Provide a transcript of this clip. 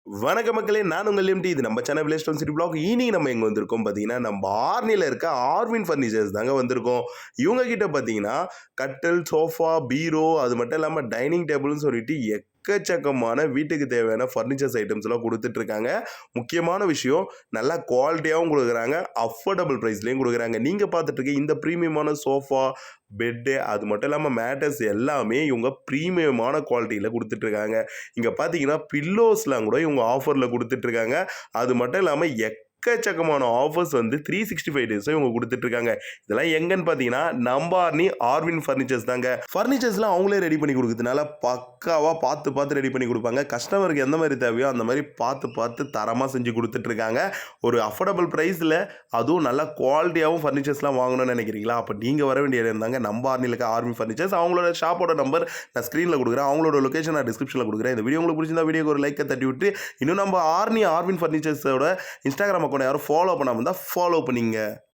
வணக்க மக்களே, நான் உங்கள் எம்டி. இது நம்ம channel village town city block. இன்னைக்கு நம்ம எங்கே வந்திருக்கோம் பார்த்தீங்கன்னா, நம்ம ஆர்னியில் இருக்க ஆர்வின் ஃபர்னிச்சர்ஸ் தாங்க வந்திருக்கோம். இவங்க கிட்ட பார்த்தீங்கன்னா கட்டில், சோஃபா, பீரோ, அது மட்டும் இல்லாமல் டைனிங் டேபிள்னு சொல்லிட்டு எக்கச்சக்கமான வீட்டுக்கு தேவையான ஃபர்னிச்சர்ஸ் ஐட்டம்ஸ்லாம் கொடுத்துட்ருக்காங்க. முக்கியமான விஷயம், நல்லா குவாலிட்டியாகவும் கொடுக்குறாங்க, அஃபோர்டபுள் ப்ரைஸ்லேயும் கொடுக்குறாங்க. நீங்கள் பார்த்துட்டு இருக்க இந்த ப்ரீமியமான சோஃபா, பெட்டு, அது மட்டும் இல்லாமல் மேட்டர்ஸ் எல்லாமே இவங்க ப்ரீமியமான குவாலிட்டியில் கொடுத்துட்ருக்காங்க. இங்கே பார்த்தீங்கன்னா பில்லோஸ்லாம் கூட இவங்க ஆஃபரில் கொடுத்துட்ருக்காங்க. அது மட்டும் இல்லாமல் எக்கச்சக்கமான ஆஃபர்ஸ் வந்து 365 டேஸும் இவங்க கொடுத்துட்ருக்காங்க. இதெல்லாம் எங்கன்னு பார்த்தீங்கன்னா நம்பார்னி ஆர்வின் ஃபர்னிச்சர்ஸ் தாங்க. ஃபர்னிச்சர்ஸ்லாம் அவங்களே ரெடி பண்ணி கொடுக்குறதுனால பக்காவாக பார்த்து பார்த்து ரெடி பண்ணி கொடுப்பாங்க. கஸ்டமருக்கு எந்த மாதிரி தேவையோ அந்த மாதிரி பார்த்து பார்த்து தரமாக செஞ்சு கொடுத்துட்ருக்காங்க. ஒரு அஃபோர்டபுள் ப்ரைஸில், அதுவும் நல்ல குவாலிட்டியாகவும் ஃபர்னிச்சர்ஸ்லாம் வாங்கணும்னு நினைக்கிறீங்களா? அப்போ நீங்கள் வர வேண்டிய இடம் தாங்க நம்ம ஆர்னியில் இருக்க ஆர்வின் ஃபர்னிச்சர்ஸ். அவங்களோட ஷாப்போட நம்பர் நான் ஸ்க்ரீனில் கொடுக்குறேன். அவங்களோட லொகேஷன் நான் டிஸ்கிரிப்ஷனில் கொடுக்குறேன். இந்த வீடியோ உங்களுக்கு பிடிச்சிருந்தா வீடியோக்கு ஒரு லைக்கை தட்டி விட்டு, இன்னும் நம்ம ஆர்வின் ஃபர்னிச்சர்ஸோட இன்ஸ்டாகிராம் அக்கௌண்ட் யாரும் ஃபாலோ பண்ணாமல் இருந்தால் ஃபாலோ பண்ணிங்க.